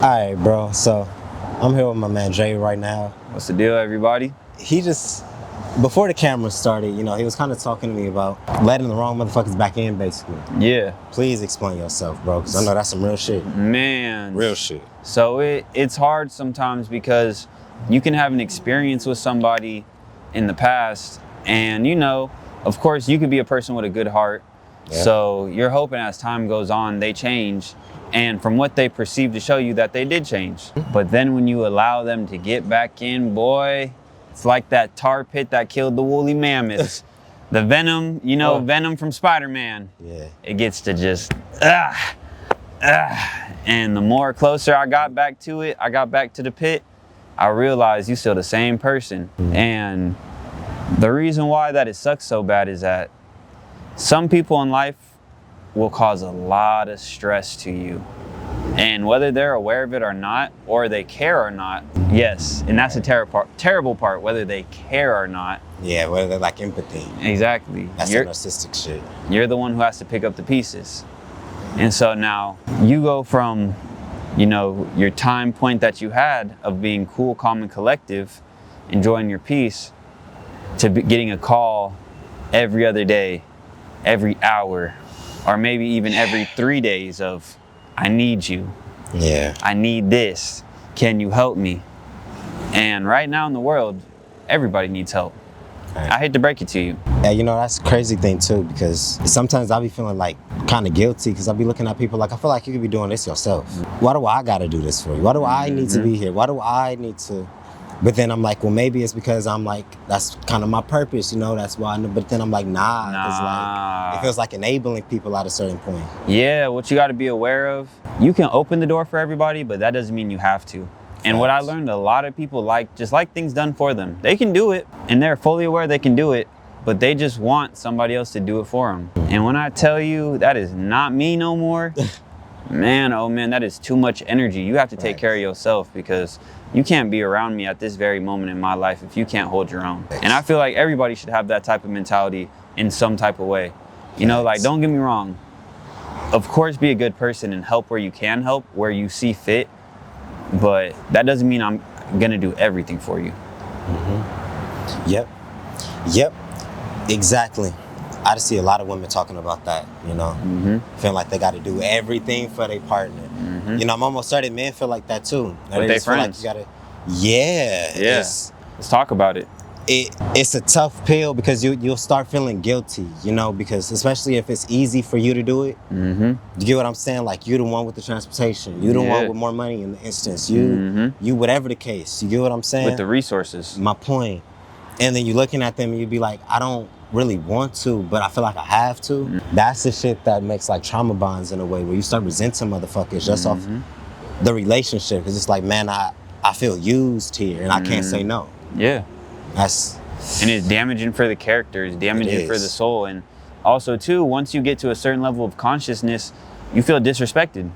All right, bro. So I'm here with my man Jay right now. What's the deal, everybody? He just, before the camera started, he was kind of talking to me about letting the wrong motherfuckers back in, basically. Yeah. Please explain yourself, bro, because I know that's some real shit. Man. Real shit. So it's hard sometimes because you can have an experience with somebody in the past and, of course, you could be a person with a good heart. Yeah. So you're hoping as time goes on, they change. And from what they perceive to show you that they did change. But then when you allow them to get back in, boy, it's like that tar pit that killed the woolly mammoths. The venom, venom from Spider-Man. Yeah. It gets to just, and the more closer I got back to it, I got back to the pit, I realized you're still the same person. And the reason why that it sucks so bad is that some people in life will cause a lot of stress to you. And whether they're aware of it or not, or they care or not, yes, and that's the terrible part, whether they care or not. Yeah, whether they're like empathy. Exactly. That's the narcissistic shit. You're the one who has to pick up the pieces. And so now you go from, your time point that you had of being cool, calm, and collective, enjoying your peace, to getting a call every other day, every hour, or maybe even every 3 days of, I need you. Yeah. I need this. Can you help me? And right now in the world, everybody needs help. Right. I hate to break it to you. Yeah, that's a crazy thing too, because sometimes I'll be feeling like kind of guilty because I'll be looking at people like, I feel like you could be doing this yourself. Why do I got to do this for you? Why do I need to be here? Why do I need to? But then I'm like, well, maybe it's because I'm like, that's kind of my purpose, that's why. But then I'm like, nah, because like, it feels like enabling people at a certain point. Yeah, what you got to be aware of, you can open the door for everybody, but that doesn't mean you have to. And what I learned, a lot of people just like things done for them. They can do it, and they're fully aware they can do it, but they just want somebody else to do it for them. And when I tell you that is not me no more, man, oh man, that is too much energy. You have to take care of yourself, because you can't be around me at this very moment in my life if you can't hold your own. And I feel like everybody should have that type of mentality in some type of way. Like, don't get me wrong. Of course, be a good person and help where you can help, where you see fit. But that doesn't mean I'm gonna do everything for you. Yep, exactly. I just see a lot of women talking about that, feeling like they got to do everything for their partner. I'm almost certain men feel like that too. With their friends. Feel like Let's talk about it. It's a tough pill because you'll start feeling guilty, because especially if it's easy for you to do it. You get what I'm saying? Like, you're the one with the transportation. You're the one with more money in the instance. You whatever the case. You get what I'm saying? With the resources. My point. And then you're looking at them and you'd be like, I don't really want to, but I feel like I have to. That's the shit that makes like trauma bonds in a way, where you start resenting motherfuckers just off the relationship. Because it's like, man, I feel used here and I can't say no. Yeah. And it's damaging for the character, it's damaging for the soul. And also too, once you get to a certain level of consciousness, you feel disrespected.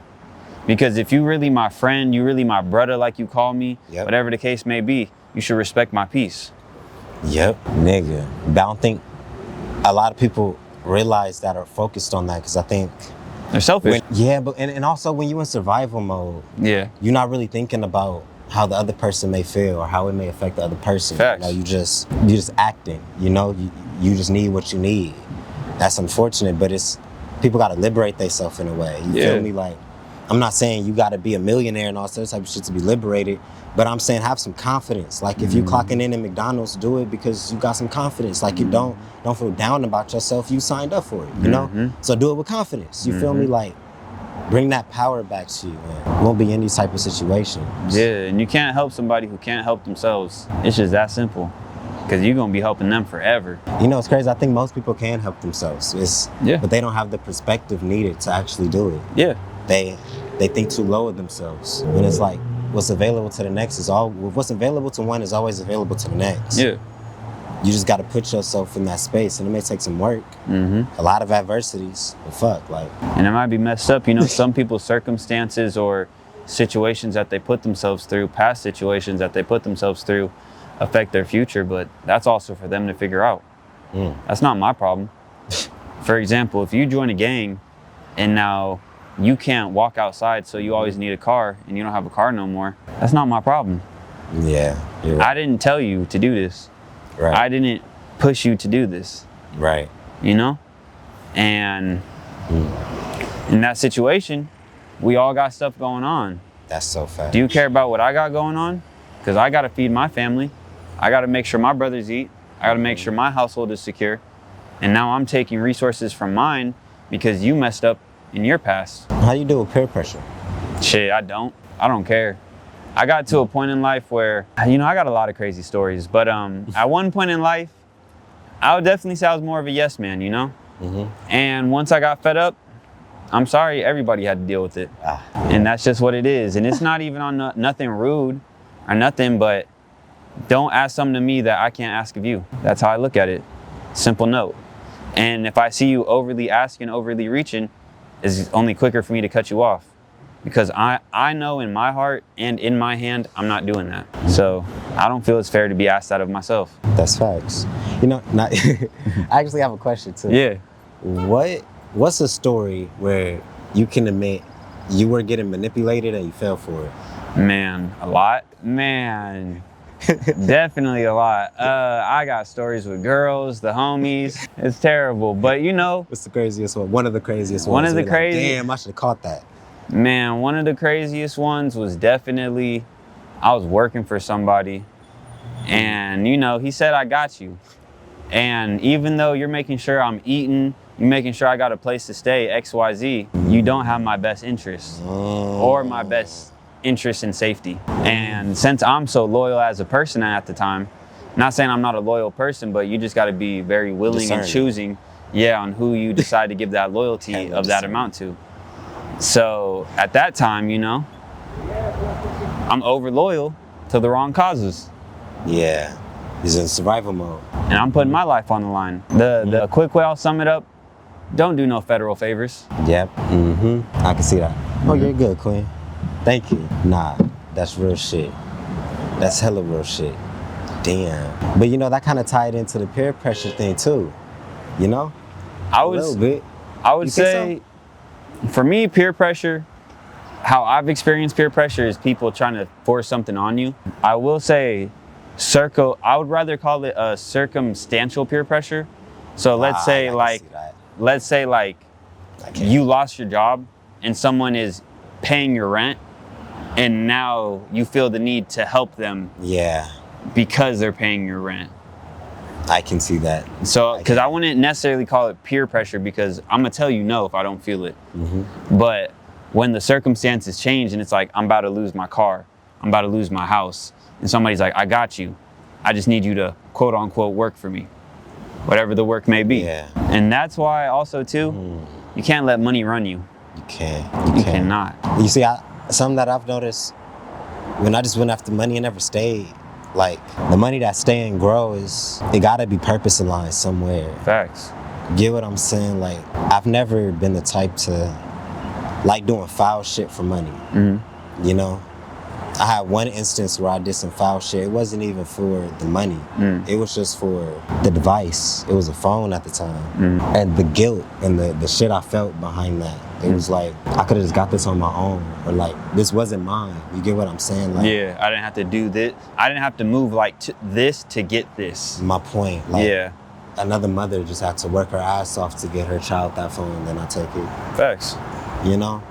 Because if you really my friend, you really my brother, like you call me, whatever the case may be, you should respect my peace. Yep, nigga. But I don't think a lot of people realize that or focused on that, because I think they're selfish. But also when you're in survival mode, you're not really thinking about how the other person may feel or how it may affect the other person. Facts. You just acting. You just need what you need. That's unfortunate, but people got to liberate themselves in a way. You feel me? Like, I'm not saying you got to be a millionaire and all that type of shit to be liberated, but I'm saying have some confidence. Like, if you clocking in at McDonald's, do it because you got some confidence. Like, you don't feel down about yourself. You signed up for it, So do it with confidence. You feel me? Like, bring that power back to you, man. You won't be in these type of situations. Yeah, and you can't help somebody who can't help themselves. It's just that simple. Because you're going to be helping them forever. It's crazy. I think most people can help themselves. But they don't have the perspective needed to actually do it. Yeah. They think too low of themselves. And it's like, what's available to the next what's available to one is always available to the next. Yeah. You just got to put yourself in that space, and it may take some work. A lot of adversities. But fuck, like. And it might be messed up. Some people's circumstances or situations that they put themselves through, past situations that they put themselves through, affect their future, but that's also for them to figure out. That's not my problem. For example, if you join a gang and now you can't walk outside, so you always need a car, and you don't have a car no more. That's not my problem. Yeah, you're right. I didn't tell you to do this. Right. I didn't push you to do this, Right. you know? And in that situation, we all got stuff going on. That's so fast. Do you care about what I got going on? Because I got to feed my family. I got to make sure my brothers eat. I got to make sure my household is secure. And now I'm taking resources from mine because you messed up in your past. How you deal with peer pressure? Shit, I don't care. I got to a point in life where, you know, I got a lot of crazy stories, but at one point in life, I would definitely say I was more of a yes man, you know? And once I got fed up, I'm sorry, everybody had to deal with it. And that's just what it is. And it's not even on nothing rude or nothing, but don't ask something to me that I can't ask of you. That's how I look at it. Simple note. And if I see you overly asking, overly reaching, it's only quicker for me to cut you off. Because I know in my heart and in my hand, I'm not doing that. So I don't feel it's fair to be asked that of myself. That's facts. You know, I actually have a question too. Yeah. What's a story where you can admit you were getting manipulated and you fell for it? Man, a lot. Man, definitely a lot. I got stories with girls, the homies. It's terrible, but you know. What's the craziest one? One of the craziest ones. One of the You're like, craziest. damn, I should have caught that. Man, one of the craziest ones was definitely, I was working for somebody and, you know, he said, I got you. And even though you're making sure I'm eating, you're making sure I got a place to stay, XYZ, you don't have my best interests or my best interest in safety. And since I'm so loyal as a person at the time, not saying I'm not a loyal person, but you just got to be very willing and choosing, on who you decide to give that loyalty of that amount to. So at that time, you know, I'm over loyal to the wrong causes. Yeah, he's in survival mode. And I'm putting my life on the line. The quick way I'll sum it up, don't do no federal favors. Yep. I can see that. Oh, you're good, Queen. Thank you. Nah, that's real shit. That's hella real shit. Damn. But you know, that kind of tied into the peer pressure thing too. You know? A little bit. I would You think say, for me, peer pressure, how I've experienced peer pressure is people trying to force something on you. I will say, I would rather call it a circumstantial peer pressure. So let's say you lost your job and someone is paying your rent and now you feel the need to help them because they're paying your rent. I can see that. So, because I wouldn't necessarily call it peer pressure because I'm gonna tell you no if I don't feel it. But when the circumstances change and it's like, I'm about to lose my car, I'm about to lose my house, and somebody's like, I got you. I just need you to quote unquote work for me, whatever the work may be. Yeah. And that's why also too, you can't let money run you. You can't. You cannot. You see, something that I've noticed, when I just went after money and never stayed, like the money that stay and grow it gotta be purpose aligned somewhere. Facts. Get what I'm saying? Like, I've never been the type to like doing foul shit for money. You know? I had one instance where I did some foul shit. It wasn't even for the money. It was just for the device. It was a phone at the time. And the guilt and the shit I felt behind that. It was like, I could have just got this on my own. Or like, this wasn't mine. You get what I'm saying? Like, yeah, I didn't have to do this. I didn't have to move like this to get this. My point. Like, another mother just had to work her ass off to get her child that phone, and then I take it. Facts. You know?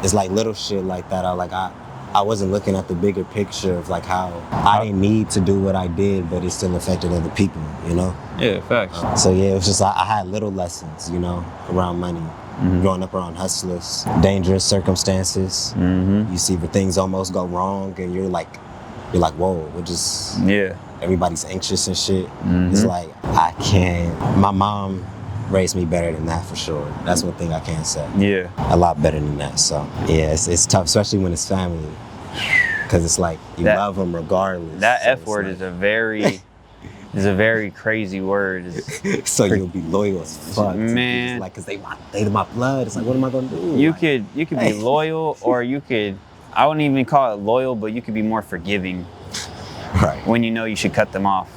It's like little shit like that. I wasn't looking at the bigger picture of like how I didn't need to do what I did, but it still affected other people, you know? Yeah, facts. So yeah, it was just I had little lessons, you know, around money. Growing up around hustlers, dangerous circumstances. You see where things almost go wrong and you're like, whoa, we're just, everybody's anxious and shit. It's like, I can't, my mom raised me better than that for sure. That's one thing I can say. Yeah. A lot better than that. So yeah, it's tough, especially when it's family. Cause it's like, you love them regardless. That so F word is a very crazy word. So you'll be loyal as fuck. Man. Like, cause they my blood. It's like, what am I gonna do? You could be loyal, or you could, I wouldn't even call it loyal, but you could be more forgiving. Right. When you know you should cut them off.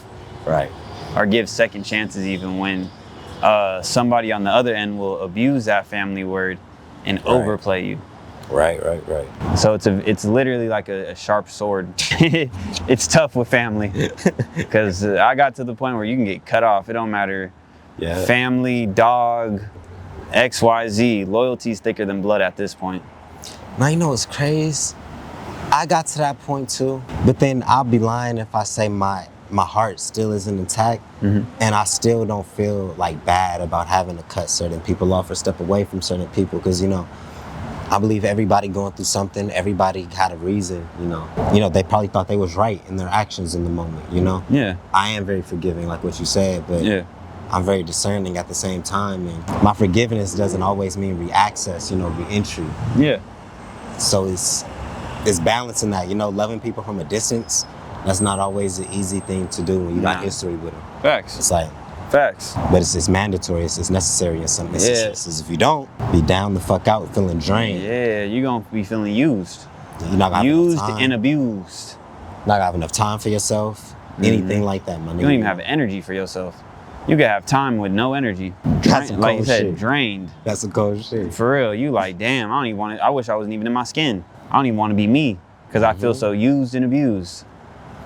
Right. Or give second chances even when somebody on the other end will abuse that family word and overplay you. Right. So it's literally like a sharp sword. It's tough with family because I got to the point where you can get cut off. It don't matter. Yeah. Family, dog, XYZ. Loyalty's thicker than blood at this point. Now, you know what's crazy? I got to that point too, but then I'll be lying if I say my heart still isn't intact, and I still don't feel like bad about having to cut certain people off or step away from certain people, because you know, I believe everybody going through something, everybody had a reason, you know, they probably thought they was right in their actions in the moment, you know? Yeah. I am very forgiving, like what you said, but Yeah. I'm very discerning at the same time, and my forgiveness doesn't always mean re-access, you know, re-entry. Yeah. So it's balancing that, you know, loving people from a distance. That's not always an easy thing to do when you got history with them. Facts. It's like, Facts. but it's mandatory. It's necessary in some instances. If you don't, be down the fuck out, feeling drained. Yeah, you're gonna be feeling used. You're not gonna Used have enough and time. abused. Not gonna have enough time for yourself. Anything like that, my nigga. You don't even have energy for yourself. You could have time with no energy. That's some Like you cold said, shit. drained. That's some cold shit. For real, you like, damn, I don't even want to, I wish I wasn't even in my skin. I don't even want to be me because I feel so used and abused.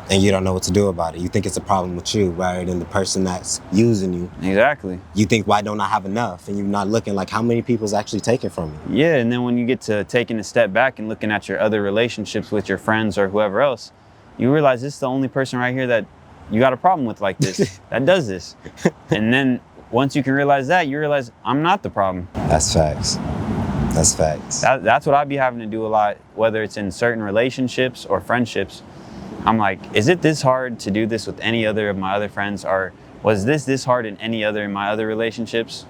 And you don't know what to do about it. You think it's a problem with you rather than the person that's using you. Exactly. You think, why don't I have enough? And you're not looking like how many people's actually taking from you. Yeah, and then when you get to taking a step back and looking at your other relationships with your friends or whoever else, you realize this is the only person right here that you got a problem with like this, that does this. And then once you can realize that, you realize I'm not the problem. That's facts. That's facts. That's what I be having to do a lot, whether it's in certain relationships or friendships. I'm like, is it this hard to do this with any other of my other friends? Or was this hard in any other of my other relationships?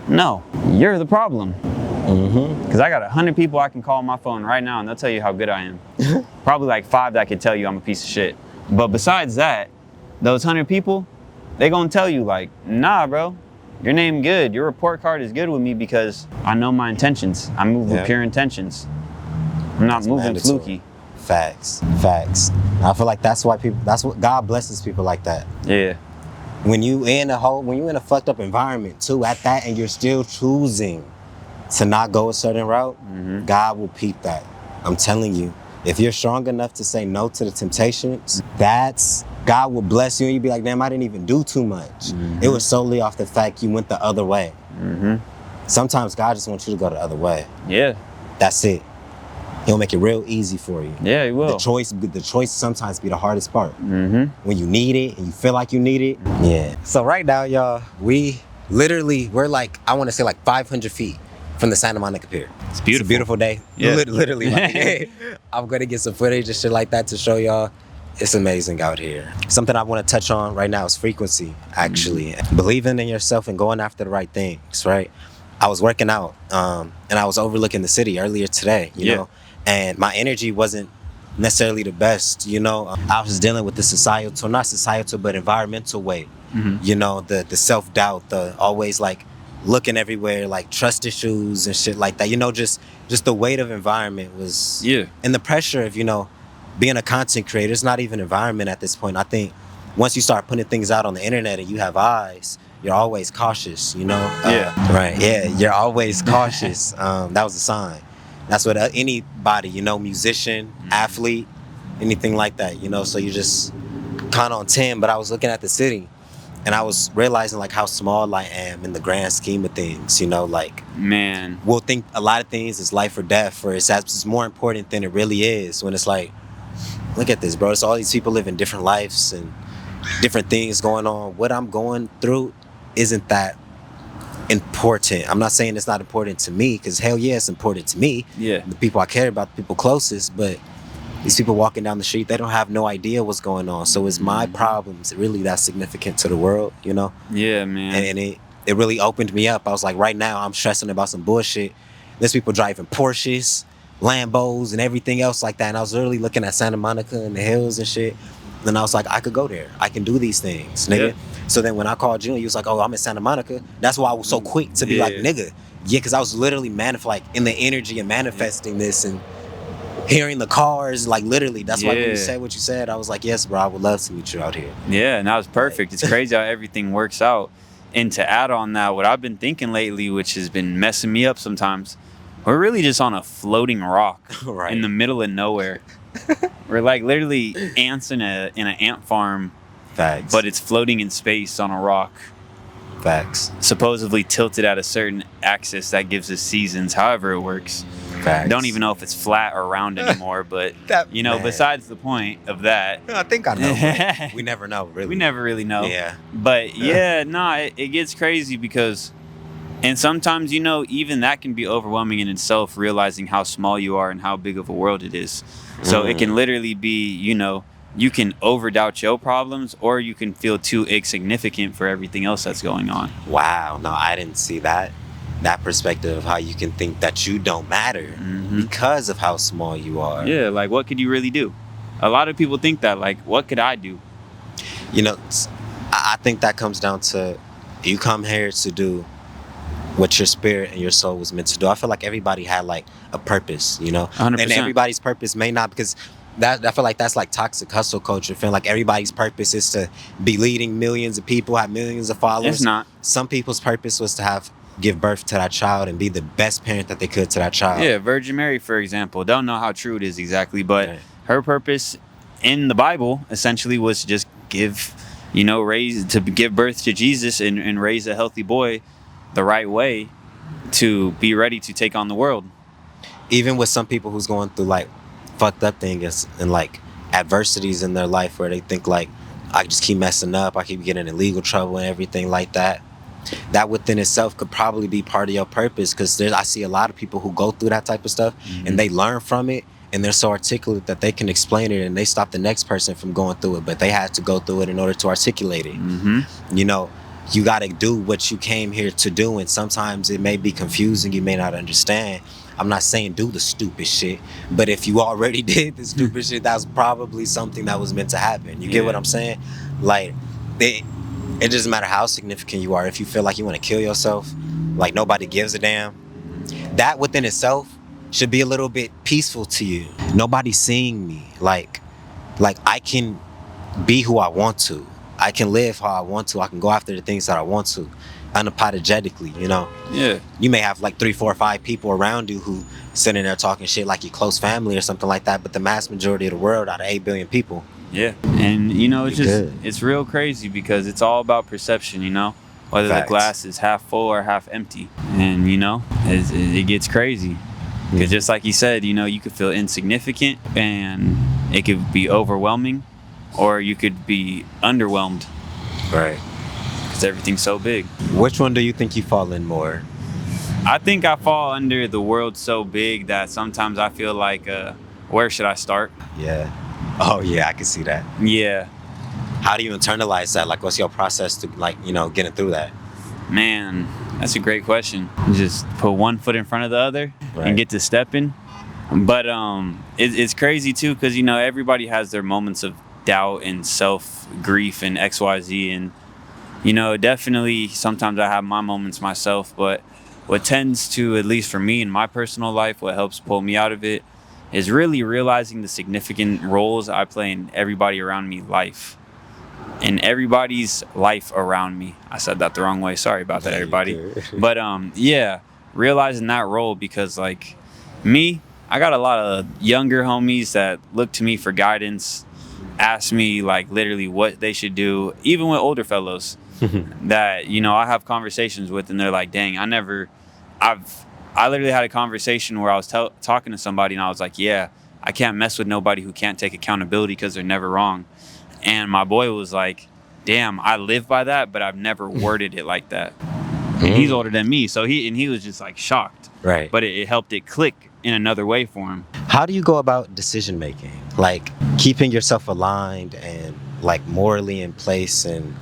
No, you're the problem. Because I got 100 people I can call on my phone right now and they'll tell you how good I am. Probably like 5 that could tell you I'm a piece of shit. But besides that, those 100 people, they gonna tell you like, nah, bro, your name good. Your report card is good with me because I know my intentions. I move with pure intentions. I'm not moving mandatory. fluky. Facts. I feel like that's what God blesses people like that. Yeah. When you in a fucked up environment too, at that, and you're still choosing to not go a certain route, God will peep that. I'm telling you, if you're strong enough to say no to the temptations, God will bless you, and you'll be like, damn, I didn't even do too much. It was solely off the fact you went the other way. Sometimes God just wants you to go the other way. Yeah. That's it. He'll make it real easy for you. Yeah, he will. The choice sometimes be the hardest part. When you need it and you feel like you need it. Yeah. So right now, y'all, we're like, I want to say like 500 feet from the Santa Monica Pier. It's beautiful. It's a beautiful day. Yeah. Literally. Like, I'm going to get some footage and shit like that to show y'all. It's amazing out here. Something I want to touch on right now is frequency, actually. Believing in yourself and going after the right things, right? I was working out and I was overlooking the city earlier today, you know, and my energy wasn't necessarily the best, you know. I was dealing with the not societal, but environmental weight, you know, the self-doubt, the always like looking everywhere, like trust issues and shit like that, you know, just the weight of environment was, and the pressure of, you know, being a content creator. It's not even environment at this point. I think once you start putting things out on the internet and you have eyes, you're always cautious, you know? You're always cautious. That was a sign. That's what anybody, you know, musician, athlete, anything like that, you know? So you just kind of on 10, but I was looking at the city and I was realizing like how small I am in the grand scheme of things, you know? Like, man, we'll think a lot of things is life or death, or it's more important than it really is, when it's like, look at this, bro. It's all these people living different lives and different things going on. What I'm going through isn't that important. I'm not saying it's not important to me, because hell yeah, it's important to me. Yeah. The people I care about, the people closest, but these people walking down the street, they don't have no idea what's going on. So it's my problems really that significant to the world, you know? Yeah, man. And it really opened me up. I was like, right now I'm stressing about some bullshit. There's people driving Porsches, Lambos, and everything else like that. And I was literally looking at Santa Monica and the hills and shit. And I was like, I could go there. I can do these things, nigga. Yeah. So then when I called you and you was like, oh, I'm in Santa Monica. That's why I was so quick to be like, nigga. Yeah, because I was literally in the energy and manifesting this and hearing the cars, like literally. That's why when you said what you said, I was like, yes, bro, I would love to meet you out here. Yeah, and that was perfect. It's crazy how everything works out. And to add on that, what I've been thinking lately, which has been messing me up sometimes, we're really just on a floating rock Right. in the middle of nowhere. We're like literally ants in an ant farm, Facts. but it's floating in space on a rock, Facts. supposedly tilted at a certain axis that gives us seasons, however it works. Facts. Don't even know if it's flat or round anymore, but That- you know, man. besides the point of that, I think I know. But we never know, really. we never really know. Yeah. But yeah, no, it gets crazy because, and sometimes, you know, even that can be overwhelming in itself, realizing how small you are and how big of a world it is. So it can literally be, you know, you can overdoubt your problems, or you can feel too insignificant for everything else that's going on. Wow. No, I didn't see that perspective of how you can think that you don't matter because of how small you are. Yeah, like what could you really do? A lot of people think that, like, what could I do? You know, I think that comes down to you come here to do what your spirit and your soul was meant to do. I feel like everybody had like a purpose, you know, 100%. and everybody's purpose may not, because that I feel like that's like toxic hustle culture. Feeling like everybody's purpose is to be leading millions of people, have millions of followers. It's not. Some people's purpose was to give birth to that child and be the best parent that they could to that child. Yeah, Virgin Mary, for example. Don't know how true it is exactly, but Right. her purpose in the Bible essentially was to just give birth to Jesus and raise a healthy boy the right way to be ready to take on the world. Even with some people who's going through like fucked up things and like adversities in their life where they think like, I just keep messing up, I keep getting in legal trouble and everything like that. That within itself could probably be part of your purpose, because I see a lot of people who go through that type of stuff and they learn from it, and they're so articulate that they can explain it and they stop the next person from going through it, but they had to go through it in order to articulate it. You know, you got to do what you came here to do, and sometimes it may be confusing, you may not understand. I'm not saying do the stupid shit, but if you already did the stupid shit, that's probably something that was meant to happen. You get what I'm saying? Like, it doesn't matter how significant you are. If you feel like you want to kill yourself, like nobody gives a damn, that within itself should be a little bit peaceful to you. Nobody's seeing me. Like I can be who I want to. I can live how I want to. I can go after the things that I want to, unapologetically, you know? Yeah. You may have like 3, 4, 5 people around you who sitting there talking shit like your close family or something like that, but the mass majority of the world, out of 8 billion people. Yeah. And, you know, it's You're just, good. it's real crazy because it's all about perception, you know? Whether Facts. the glass is half full or half empty. And, you know, it gets crazy. Because just like you said, you know, you could feel insignificant and it could be overwhelming, or you could be underwhelmed Right. because everything's so big. Which one do you think you fall in more? I think I fall under the world so big that sometimes I feel like, where should I start? Yeah. Oh yeah, I can see that. Yeah. How do you internalize that? Like, what's your process to, like, you know, getting through that? Man, that's a great question. Just put one foot in front of the other Right. and get to stepping. But it's crazy too, because, you know, everybody has their moments of doubt and self grief and XYZ, and, you know, definitely sometimes I have my moments myself. But what tends to, at least for me in my personal life, what helps pull me out of it is really realizing the significant roles I play in everybody around me life. In everybody's life around me. I said that the wrong way. Sorry about that, everybody. But yeah, realizing that role, because like me, I got a lot of younger homies that look to me for guidance, ask me like literally what they should do, even with older fellows that, you know, I have conversations with, and they're like, dang, I literally had a conversation where I was talking to somebody and I was like, yeah, I can't mess with nobody who can't take accountability because they're never wrong. And my boy was like, damn, I live by that, but I've never worded it like that. And he's older than me, so he was just like shocked. Right. But it helped it click in another way for him. How do you go about decision making? Like keeping yourself aligned and like morally in place and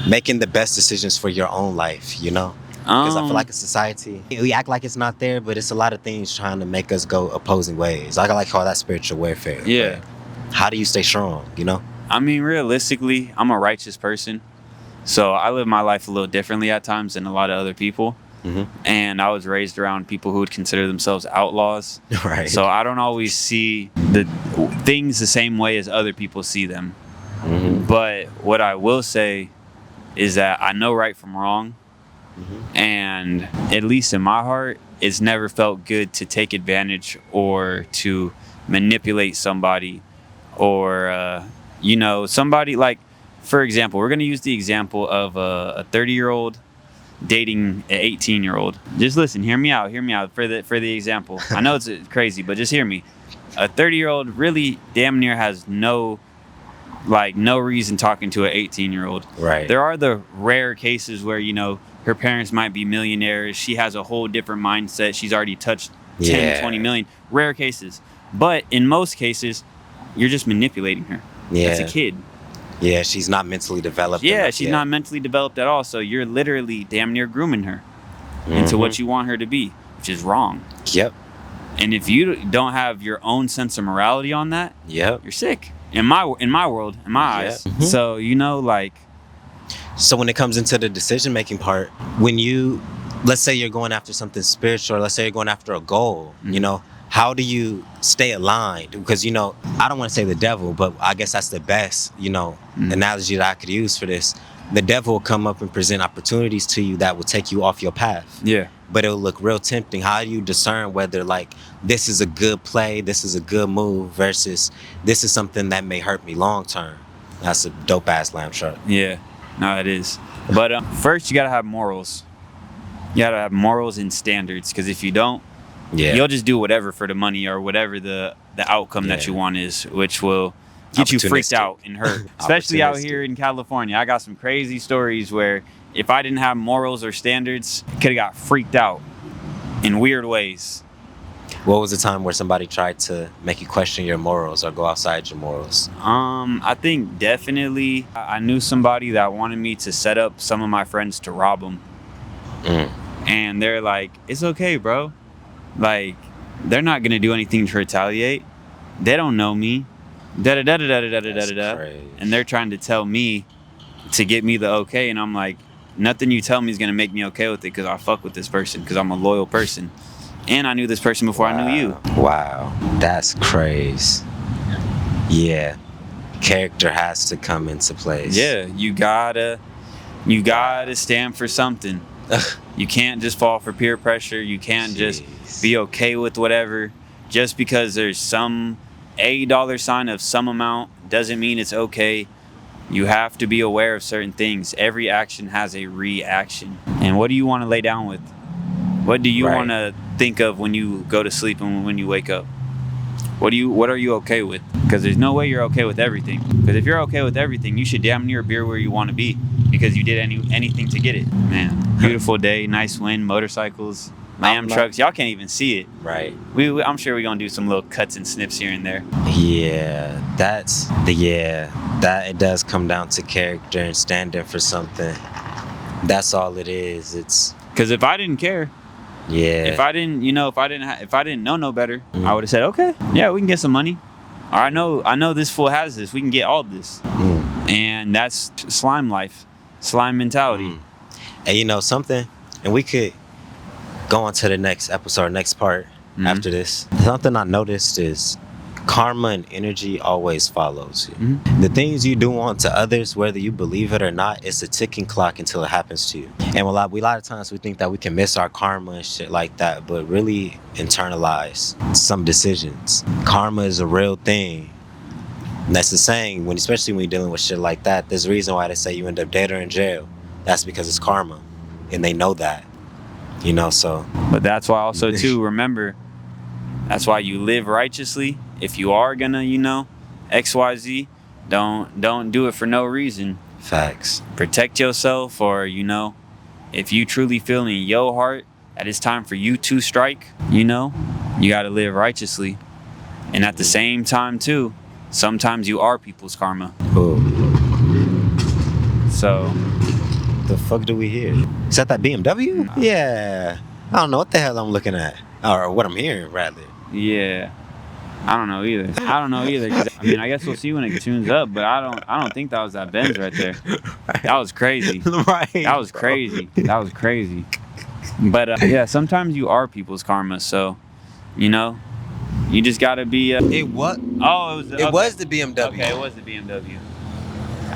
making the best decisions for your own life, you know? Because I feel like a society, we act like it's not there, but it's a lot of things trying to make us go opposing ways. I like call that spiritual warfare. Yeah. But how do you stay strong, you know? I mean, realistically, I'm a righteous person. So I live my life a little differently at times than a lot of other people. And I was raised around people who would consider themselves outlaws. Right. So I don't always see the things the same way as other people see them. But what I will say is that I know right from wrong. And at least in my heart, it's never felt good to take advantage or to manipulate somebody or, somebody like, for example, we're going to use the example of a 30-year-old dating an 18-year-old. Just listen, hear me out for the example. I know it's crazy, but just hear me. A 30-year-old really damn near has no reason talking to an 18-year-old. Right. There are the rare cases where, her parents might be millionaires. She has a whole different mindset. She's already touched 10, 20 million. Rare cases. But in most cases, you're just manipulating her. Yeah. That's a kid. Yeah, she's not mentally developed. Yeah, she's not mentally developed at all. So you're literally damn near grooming her into what you want her to be, which is wrong. Yep. And if you don't have your own sense of morality on that, yep, you're sick. In my world, in my eyes. Mm-hmm. So, So when it comes into the decision-making part, let's say you're going after something spiritual, or let's say you're going after a goal, how do you stay aligned? Because, I don't want to say the devil, but I guess that's the best, analogy that I could use for this. The devil will come up and present opportunities to you that will take you off your path. Yeah. But it'll look real tempting. How do you discern whether this is a good play, this is a good move, versus this is something that may hurt me long term? That's a dope ass lamb shark. Yeah, no, it is. But first, you gotta have morals. You gotta have morals and standards, because if you don't, you'll just do whatever for the money or whatever the outcome that you want is, which will get you freaked out and hurt. Especially out here in California. I got some crazy stories where if I didn't have morals or standards, I could have got freaked out in weird ways. What was the time where somebody tried to make you question your morals or go outside your morals? I think definitely I knew somebody that wanted me to set up some of my friends to rob them. And they're like, it's okay, bro. They're not going to do anything to retaliate. They don't know me. Da-da-da-da-da-da-da-da-da. And they're trying to tell me to get me the okay. And I'm like, nothing you tell me is going to make me okay with it, because I fuck with this person, because I'm a loyal person. And I knew this person before I knew you. Wow. That's crazy. Yeah. Character has to come into place. Yeah. You gotta stand for something. You can't just fall for peer pressure. You can't just be okay with whatever. Just because there's some $a sign of some amount doesn't mean it's okay. You have to be aware of certain things. Every action has a reaction. And what do you want to lay down with? What do you want to think of when you go to sleep and when you wake up? What are you okay with? Because there's no way you're okay with everything. Because if you're okay with everything, you should damn near be where you want to be, because you did anything to get it. Man, beautiful day, nice wind, motorcycles, lamb trucks. Y'all can't even see it. Right. I'm sure we're gonna do some little cuts and snips here and there. Yeah, that it does come down to character and standing for something. That's all it is. It's because if I didn't care, if I didn't know no better, I would have said, okay, yeah, we can get some money. Or I know this fool has this. We can get all this. And that's slime life, slime mentality. And something, and we could go on to the next episode, next part after this. Something I noticed is karma and energy always follows you. The things you do onto others, whether you believe it or not, it's a ticking clock until it happens to you. And a lot of times we think that we can miss our karma and shit like that, but really internalize some decisions. Karma is a real thing. And that's the saying, especially when you're dealing with shit like that. There's a reason why they say you end up dead or in jail. That's because it's karma, and they know that. So. But that's why also too, remember, that's why you live righteously. If you are gonna, XYZ, don't do it for no reason. Facts. Protect yourself, or if you truly feel in your heart that it's time for you to strike, you gotta live righteously. And at the same time too, sometimes you are people's karma. Ooh. So the fuck do we hear? Is that BMW? Yeah. I don't know what the hell I'm looking at, or what I'm hearing rather. Yeah. I don't know either. 'Cause, I guess we'll see when it tunes up, but I don't think that was that Benz right there. That was crazy. Right. That was crazy. But yeah, sometimes you are people's karma, so you just gotta be. It what? Oh, it was. It was the BMW. Okay, it was the BMW.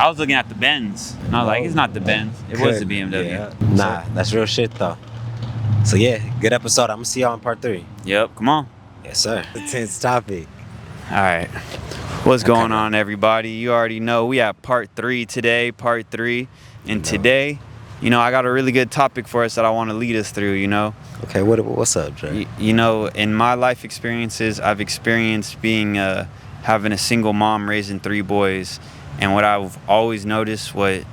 I was looking at the Benz, and I was like, it's not the Benz. It was the BMW. Yeah. Nah, that's real shit though. So yeah, good episode. I'm gonna see y'all in part 3. Yep, come on. Yes, sir. Intense topic. All right. What's going on, everybody? You already know we have part 3 today, part 3. And today, I got a really good topic for us that I want to lead us through, Okay, what's up, Dre? In my life experiences, I've experienced being, having a single mom raising 3 boys. And what I've always noticed, what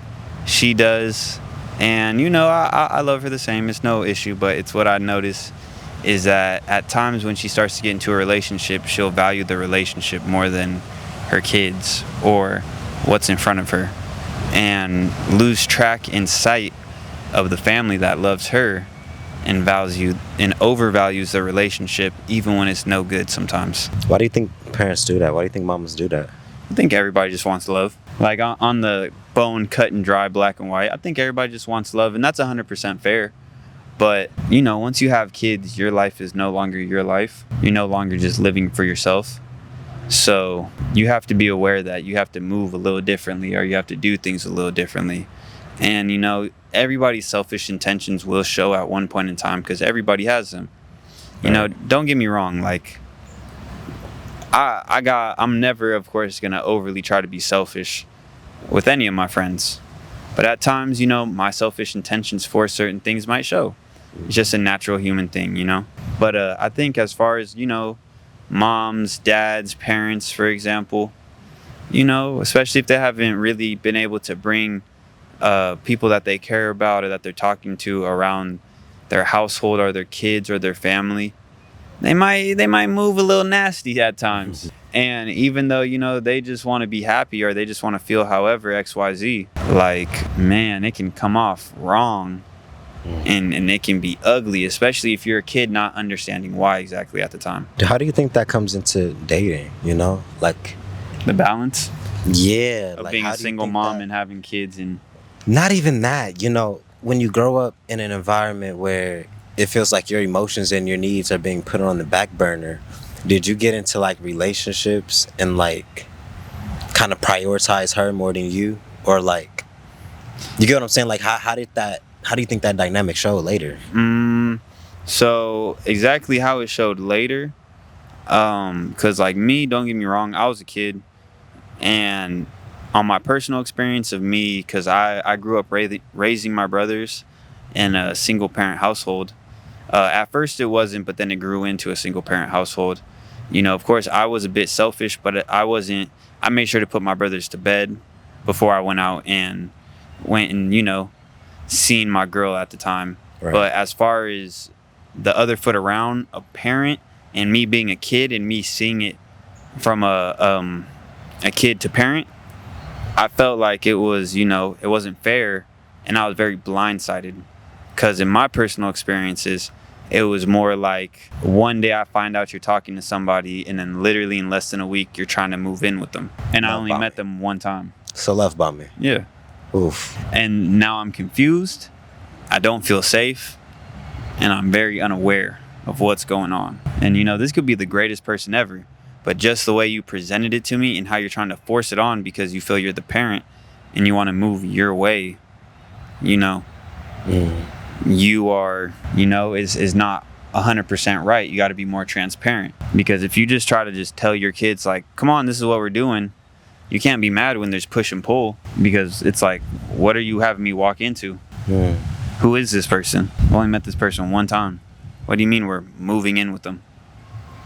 she does, and I love her the same, it's no issue, but it's what I notice is that at times when she starts to get into a relationship, she'll value the relationship more than her kids or what's in front of her, and lose track in sight of the family that loves her and overvalues the relationship even when it's no good sometimes. Why do you think parents do that? Why do you think mamas do that? I think everybody just wants love. Like on the bone cut and dry, black and white, I think everybody just wants love, and that's 100% fair. But, once you have kids, your life is no longer your life. You're no longer just living for yourself. So you have to be aware that you have to move a little differently, or you have to do things a little differently. And, everybody's selfish intentions will show at one point in time because everybody has them. Don't get me wrong. Like, I'm never, of course, going to overly try to be selfish with any of my friends. But at times, my selfish intentions for certain things might show. It's just a natural human thing, But I think as far as, moms, dads, parents, for example, especially if they haven't really been able to bring people that they care about or that they're talking to around their household or their kids or their family, they might move a little nasty at times. And even though, they just want to be happy or they just want to feel however XYZ, like, man, it can come off wrong and it can be ugly, especially if you're a kid not understanding why exactly at the time. How do you think that comes into dating, Like the balance? Yeah. Of being a single mom and having kids and... Not even that, when you grow up in an environment where it feels like your emotions and your needs are being put on the back burner, did you get into like relationships and like kind of prioritize her more than you? Or like, you get what I'm saying? Like how do you think that dynamic showed later? So exactly how it showed later, because like me, don't get me wrong, I was a kid, and on my personal experience of me, because I grew up raising my brothers in a single parent household. At first it wasn't, but then it grew into a single parent household. Of course I was a bit selfish, but I made sure to put my brothers to bed before I went out and seeing my girl at the time. Right. But as far as the other foot around, a parent and me being a kid and me seeing it from a kid to parent, I felt like it was, it wasn't fair, and I was very blindsided. Because in my personal experiences, it was more like one day I find out you're talking to somebody, and then literally in less than a week, you're trying to move in with them. And I only met them one time. So love bombing. Yeah. Oof. And now I'm confused. I don't feel safe. And I'm very unaware of what's going on. And, this could be the greatest person ever. But just the way you presented it to me and how you're trying to force it on because you feel you're the parent and you want to move your way, you are, is not 100% right. You got to be more transparent. Because if you just try to just tell your kids, like, come on, this is what we're doing, you can't be mad when there's push and pull, because it's like, what are you having me walk into? Who is this person? I've only met this person one time. What do you mean we're moving in with them?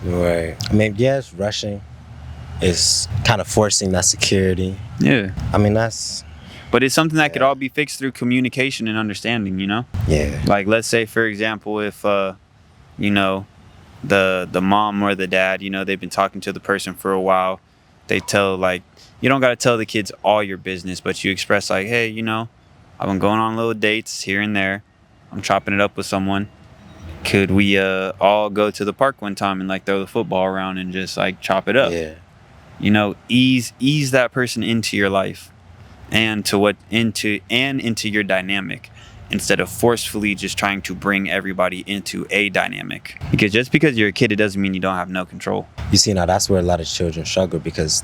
Right. I mean, yes, rushing is kind of forcing that security. Yeah. I mean, that's... But it's something that could all be fixed through communication and understanding, Yeah. Like, let's say, for example, if, the mom or the dad, they've been talking to the person for a while. They tell, like, you don't got to tell the kids all your business, but you express, like, hey, I've been going on little dates here and there. I'm chopping it up with someone. Could we all go to the park one time and like throw the football around and just like chop it up? Yeah. Ease that person into your life and into your dynamic, instead of forcefully just trying to bring everybody into a dynamic. Because just because you're a kid, it doesn't mean you don't have no control. You see, now that's where a lot of children struggle, because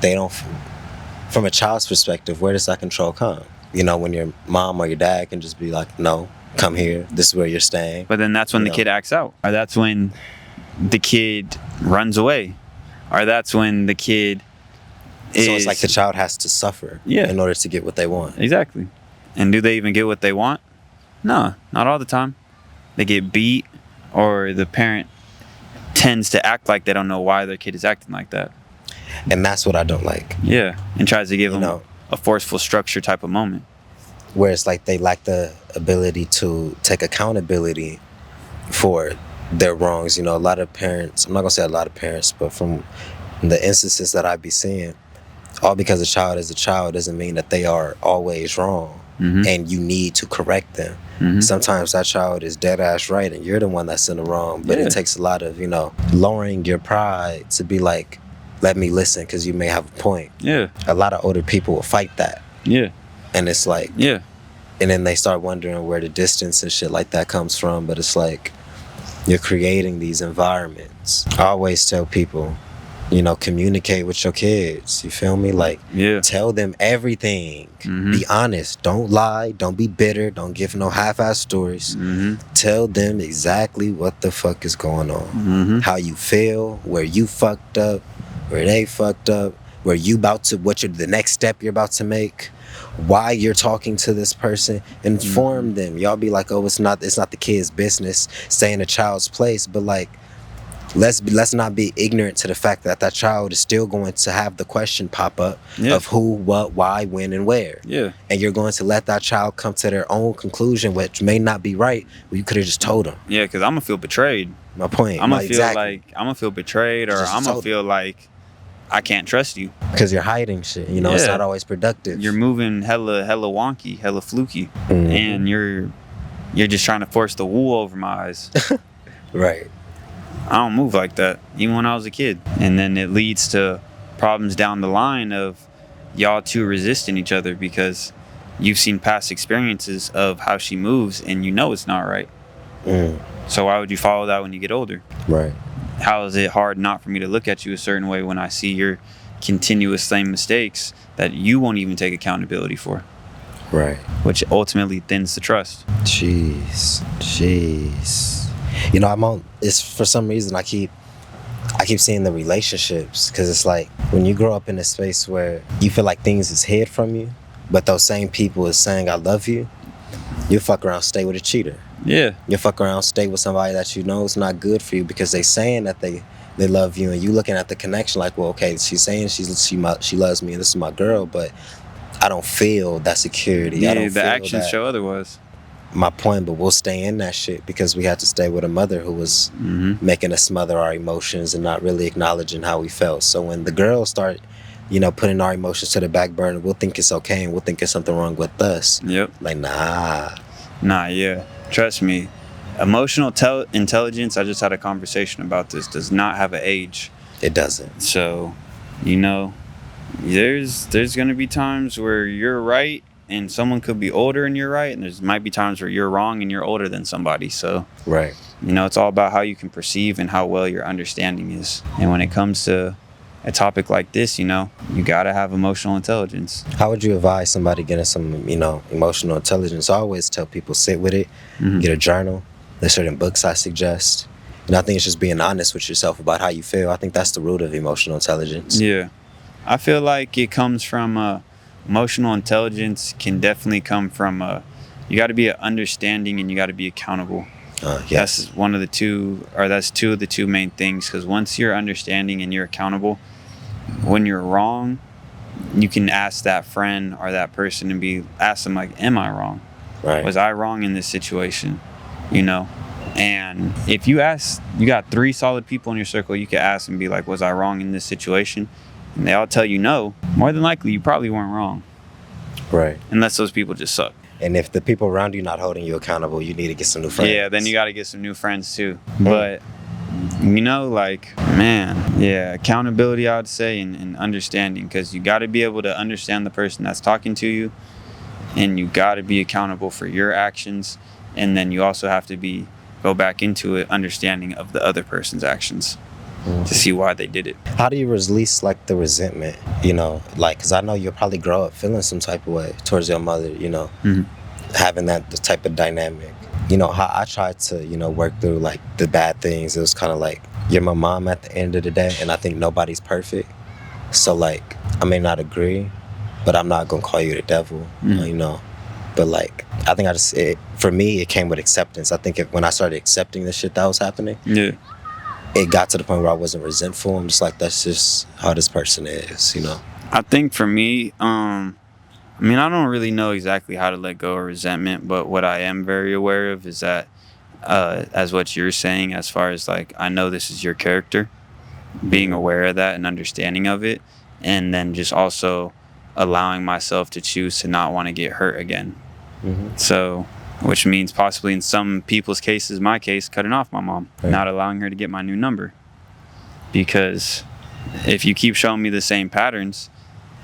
they don't from a child's perspective, where does that control come? You know, when your mom or your dad can just be like, no, come here, this is where you're staying. But then that's when the kid acts out, or that's when the kid runs away, or that's when the kid So it's like the child has to suffer in order to get what they want. Exactly. And do they even get what they want? No, not all the time. They get beat, or the parent tends to act like they don't know why their kid is acting like that. And that's what I don't like. Yeah, and tries to give them a forceful structure type of moment. Where it's like they lack the ability to take accountability for their wrongs. You know, a lot of parents, I'm not going to say a lot of parents, but from the instances that I be seeing, all because a child is a child doesn't mean that they are always wrong. And you need to correct them. Sometimes that child is dead ass right and you're the one that's in the wrong. But it takes a lot of, lowering your pride to be like, let me listen because you may have a point. A lot of older people will fight that. And it's like, and then they start wondering where the distance and shit like that comes from. But it's like, you're creating these environments. I always tell people, communicate with your kids. You feel me? Like, tell them everything. Be honest. Don't lie. Don't be bitter. Don't give no half-ass stories. Tell them exactly what the fuck is going on. How you feel, where you fucked up, where they fucked up, where you the next step you're about to make, why you're talking to this person. Inform them. Y'all be like, oh, it's not the kid's business. Stay in a child's place. But like, let's not be ignorant to the fact that that child is still going to have the question pop up of who, what, why, when, and where. And you're going to let that child come to their own conclusion, which may not be right. But you could have just told them. Yeah, because I'm gonna feel betrayed. My point. I'm gonna feel betrayed, or I'm gonna feel like I can't trust you because you're hiding shit. It's not always productive. You're moving hella wonky, hella fluky, and you're just trying to force the wool over my eyes. Right. I don't move like that, even when I was a kid. And then it leads to problems down the line of y'all two resisting each other because you've seen past experiences of how she moves and it's not right. So why would you follow that when you get older? Right. How is it hard not for me to look at you a certain way when I see your continuous same mistakes that you won't even take accountability for? Right. Which ultimately thins the trust. Jeez. It's for some reason I keep seeing the relationships, because it's like when you grow up in a space where you feel like things is hid from you, but those same people is saying I love you, you fuck around, stay with a cheater. Yeah. You fuck around, stay with somebody that you know is not good for you because they saying that they love you, and you looking at the connection like, well, okay, she's saying she loves me and this is my girl, but I don't feel that security. Yeah, I don't the feel actions that. show otherwise. My point, but we'll stay in that shit because we had to stay with a mother who was making us smother our emotions and not really acknowledging how we felt. So when the girls start, putting our emotions to the back burner, we'll think it's okay and we'll think there's something wrong with us. Yep. Like, nah, yeah. Trust me. Emotional intelligence, I just had a conversation about this, does not have an age. It doesn't. So, there's going to be times where you're right and someone could be older and you're right, and there might be times where you're wrong and you're older than somebody. So, right. It's all about how you can perceive and how well your understanding is. And when it comes to a topic like this, you got to have emotional intelligence. How would you advise somebody getting some, emotional intelligence? I always tell people sit with it, get a journal. There's certain books I suggest. And I think it's just being honest with yourself about how you feel. I think that's the root of emotional intelligence. Yeah. I feel like it comes from emotional intelligence can definitely come from you got to be understanding and you got to be accountable. Yes. That's that's two of the two main things, because once you're understanding and you're accountable, when you're wrong, you can ask that friend or that person and ask them like, am I wrong? Right. Was I wrong in this situation? And if you got 3 solid people in your circle, you can ask and be like, was I wrong in this situation? And they all tell you no, more than likely you probably weren't wrong. Right. Unless those people just suck. And if the people around you not holding you accountable, you need to get some new friends. Yeah, then you got to get some new friends too. But, accountability, I would say, and understanding, because you got to be able to understand the person that's talking to you, and you got to be accountable for your actions, and then you also have to go back into it understanding of the other person's actions. to see why they did it. How do you release like the resentment? You know, like because I know you'll probably grow up feeling some type of way towards your mother. You know, having that the type of dynamic. You know, how I tried to work through like the bad things. It was kind of like you're my mom at the end of the day, and I think nobody's perfect. So like I may not agree, but I'm not gonna call you the devil. You know. But like, I think for me, it came with acceptance. I think when I started accepting the shit that was happening, it got to the point where I wasn't resentful. I'm just like, that's just how this person is, you know? I think for me, I mean, I don't really know exactly how to let go of resentment, but what I am very aware of is that, as what you're saying, as far as like, I know this is your character, being aware of that and understanding of it, and then just also allowing myself to choose to not want to get hurt again. So, which means possibly in some people's cases, my case, cutting off my mom, not allowing her to get my new number. Because if you keep showing me the same patterns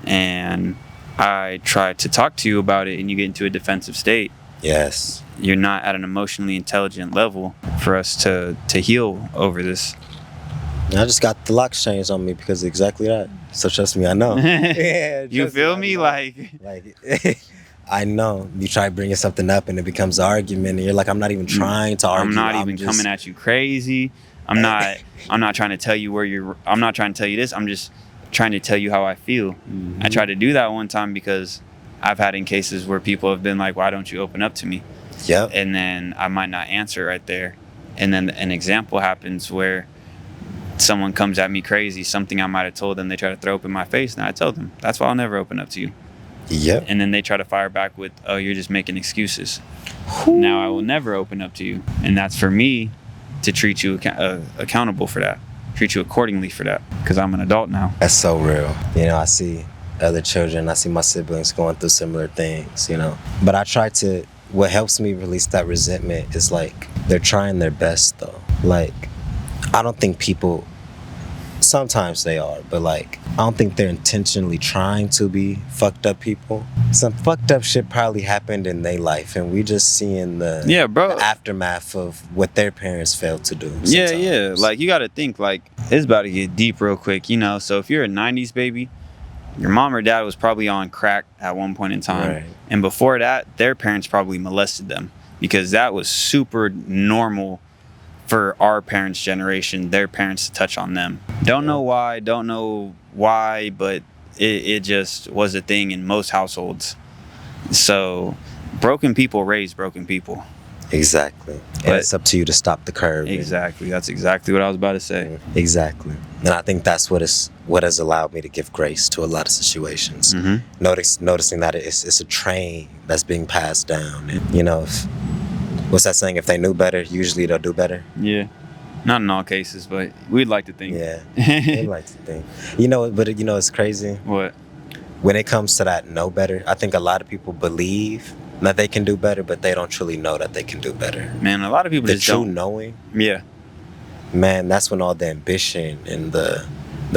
and I try to talk to you about it and you get into a defensive state, yes, you're not at an emotionally intelligent level for us to heal over this. I just got the locks changed on me because of exactly that. So trust me, I know. You feel me? Like I know. You try bringing something up and it becomes an argument and you're like, I'm not even trying to argue. I'm not even coming at you crazy. I'm not trying to tell you I'm not trying to tell you this. I'm just trying to tell you how I feel. I tried to do that one time because I've had in cases where people have been like, why don't you open up to me? Yep. And then I might not answer right there. And then an example happens where someone comes at me crazy, something I might have told them, they try to throw up in my face, and I tell them, that's why I'll never open up to you. Yep. And then they try to fire back with, oh, you're just making excuses. Now I will never open up to you. And that's for me to treat you accountable for that, treat you accordingly for that, because I'm an adult now. That's so real. You know, I see other children, I see my siblings going through similar things, you know. But I try to, what helps me release that resentment is like, they're trying their best though. Like, I don't think people, sometimes they are, but like, I don't think they're intentionally trying to be fucked up people. Some fucked up shit probably happened in their life and we just seeing the aftermath of what their parents failed to do. Sometimes. Yeah. Like, you got to think, like, it's about to get deep real quick, you know? So if you're a 90s baby, your mom or dad was probably on crack at one point in time. Right. And before that, their parents probably molested them because that was super normal for our parents' generation, their parents to touch on them. Don't know why, but it just was a thing in most households. So broken people raise broken people. Exactly. And it's up to you to stop the curve. Exactly. That's exactly what I was about to say. Exactly. And I think that's what has allowed me to give grace to a lot of situations. Noticing that it's a train that's being passed down. And, you know, what's that saying? If they knew better, usually they'll do better. Yeah. Not in all cases, but we'd like to think. Yeah. We'd like to think. You know, but you know, it's crazy. What? When it comes to that know better, I think a lot of people believe that they can do better, but they don't truly know that they can do better. Man, a lot of people just don't. The true knowing. Yeah. Man, that's when all the ambition and the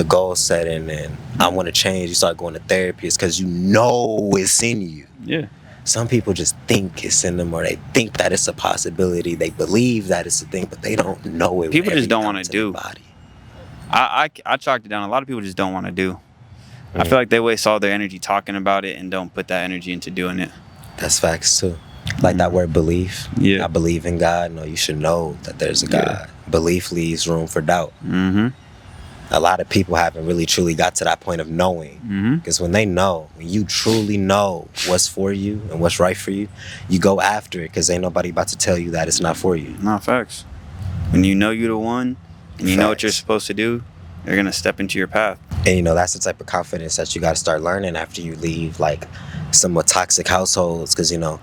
goal setting and I want to change, you start going to therapy, it's because you know it's in you. Yeah. Some people just think it's in them or they think that it's a possibility. They believe that it's a thing, but they don't know it. People just don't want to do. I chalked it down. A lot of people just don't want to do. I feel like they waste all their energy talking about it and don't put that energy into doing it. That's facts too. Like that word belief. Yeah. I believe in God. No, you should know that there's a God. Belief leaves room for doubt. A lot of people haven't really truly got to that point of knowing. Because when you truly know what's for you and what's right for you, you go after it because ain't nobody about to tell you that it's not for you. Not facts. When you know you're the one and you know what you're supposed to do, you're going to step into your path. And you know, that's the type of confidence that you got to start learning after you leave like somewhat toxic households. Because, you know,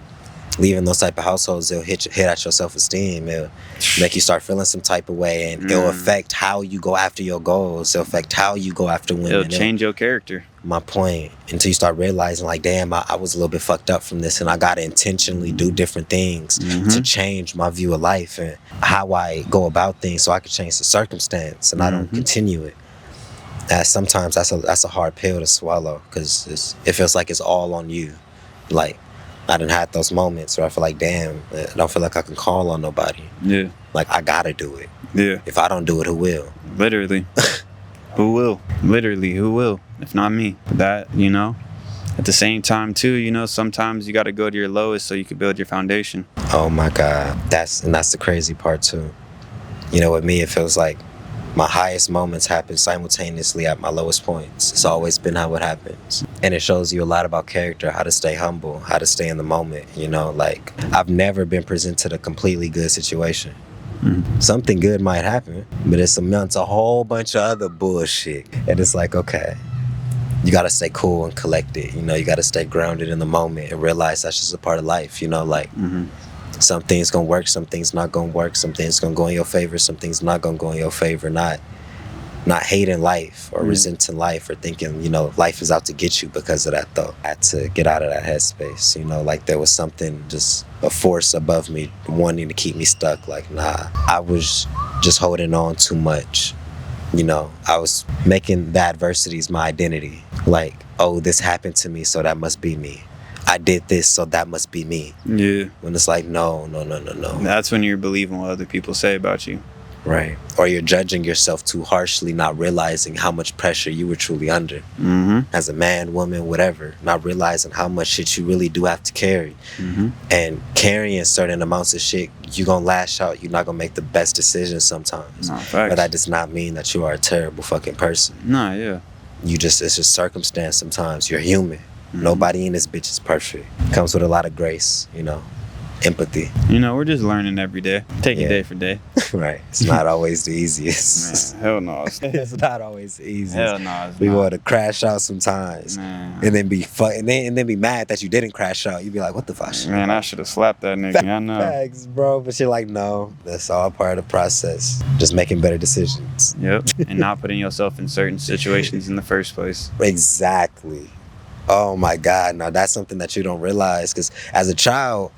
leaving those type of households, it'll hit at your self-esteem. It'll make you start feeling some type of way, and it'll affect how you go after your goals. It'll affect how you go after women. It'll change your character. My point. Until you start realizing, like, damn, I was a little bit fucked up from this, and I gotta intentionally do different things to change my view of life and how I go about things, so I can change the circumstance and I don't continue it. Sometimes that's a hard pill to swallow because it feels like it's all on you. Like, I done had those moments where I feel like, damn, I don't feel like I can call on nobody. Yeah. Like, I gotta do it. Yeah. If I don't do it, who will? Literally. Who will? Literally, who will? If not me. That, you know, at the same time too, you know, sometimes you got to go to your lowest so you can build your foundation. Oh my God. That's the crazy part too. You know, with me, it feels like my highest moments happen simultaneously at my lowest points. It's always been how it happens. And it shows you a lot about character, how to stay humble, how to stay in the moment. You know, like, I've never been presented a completely good situation. Something good might happen, but it's a whole bunch of other bullshit. And it's like, okay, you gotta stay cool and collected. You know, you gotta stay grounded in the moment and realize that's just a part of life. You know, like, some things gonna work, some things not gonna work, some things gonna go in your favor, some things not gonna go in your favor. Not hating life or resenting life or thinking, you know, life is out to get you because of that, though. I had to get out of that headspace, you know, like there was something, just a force above me wanting to keep me stuck. Like, nah, I was just holding on too much. You know, I was making the adversities my identity. Like, oh, this happened to me, so that must be me. I did this, so that must be me. Yeah. When it's like, no. That's when you're believing what other people say about you. Right. Or you're judging yourself too harshly, not realizing how much pressure you were truly under. As a man, woman, whatever, not realizing how much shit you really do have to carry. And carrying certain amounts of shit, you're going to lash out. You're not going to make the best decisions sometimes. No, facts. But that does not mean that you are a terrible fucking person. Nah, yeah. It's just circumstance sometimes. You're human. Nobody in this bitch is perfect. Comes with a lot of grace, you know. Empathy. You know, we're just learning every day. Take it day for day. Right. It's not always the easiest. Man, hell no. It's not always the easiest. Hell no. We want to crash out sometimes, Man. and then be and then be mad that you didn't crash out. You'd be like, "What the fuck?" Man, I should have slapped that nigga. I know. Thanks, bro. But you're like, no, that's all part of the process. Just making better decisions. Yep. And not putting yourself in certain situations in the first place. Exactly. Oh my God. Now that's something that you don't realize, because as a child,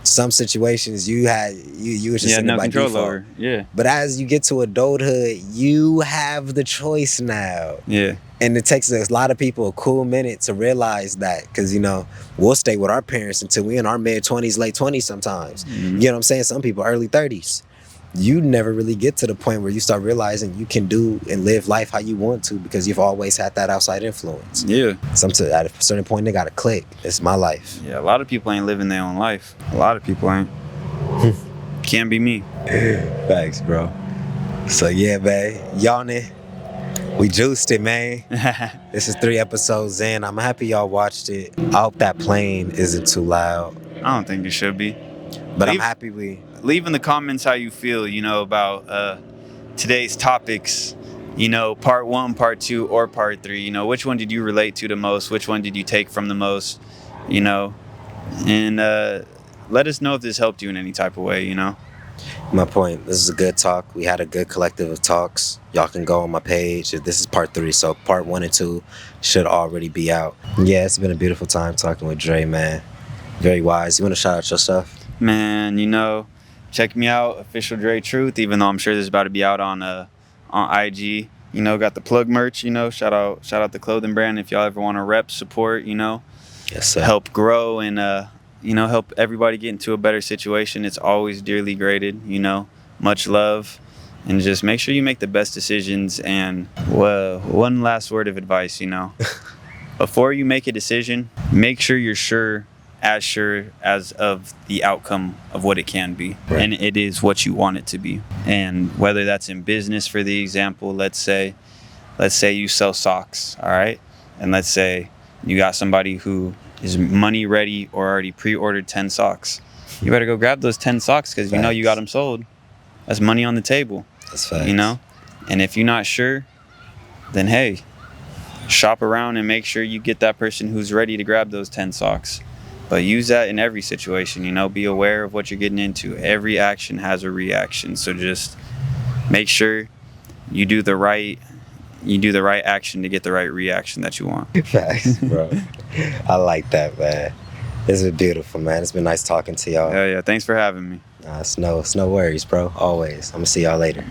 some situations you was just in no by control default. over. Yeah. But as you get to adulthood, you have the choice now. Yeah. And it takes a lot of people a cool minute to realize that, because, you know, we'll stay with our parents until we're in our mid-20s, late 20s sometimes. You know what I'm saying? Some people early 30s. You never really get to the point where you start realizing you can do and live life how you want to, because you've always had that outside influence. Yeah. At a certain point, they got to click. It's my life. Yeah, a lot of people ain't living their own life. A lot of people ain't. Can't be me. Thanks, bro. So, yeah, man. Yawning. We juiced it, man. This is 3 episodes in. I'm happy y'all watched it. I hope that plane isn't too loud. I don't think it should be. But I'm happy leave in the comments how you feel, you know, about today's topics, you know, part 1, part 2, or part 3. You know, which one did you relate to the most? Which one did you take from the most? You know, and let us know if this helped you in any type of way, you know. My point, this is a good talk. We had a good collective of talks. Y'all can go on my page. This is part 3, so part 1 and 2 should already be out. Yeah, it's been a beautiful time talking with Dre, man. Very wise. You want to shout out your stuff? Man, you know, check me out, Official Dre Truth, even though I'm sure this is about to be out on IG. You know, got the plug merch, you know, shout out the clothing brand if y'all ever want to rep, support, you know. Yes, sir. Help grow and you know, help everybody get into a better situation. It's always dearly graded, you know. Much love, and just make sure you make the best decisions. And one last word of advice, you know. Before you make a decision, make sure you're sure as of the outcome of what it can be. Right. And it is what you want it to be. And whether that's in business, for the example, let's say you sell socks, all right? And let's say you got somebody who is money ready or already pre-ordered 10 socks. You better go grab those 10 socks, because you know you got them sold. That's money on the table. That's facts. You know? And if you're not sure, then hey, shop around and make sure you get that person who's ready to grab those 10 socks. But use that in every situation, you know, be aware of what you're getting into. Every action has a reaction. So just make sure you do the right action to get the right reaction that you want. Facts, bro. I like that, man. This is beautiful, man. It's been nice talking to y'all. Yeah. Thanks for having me. It's no worries, bro. Always. I'm gonna see y'all later.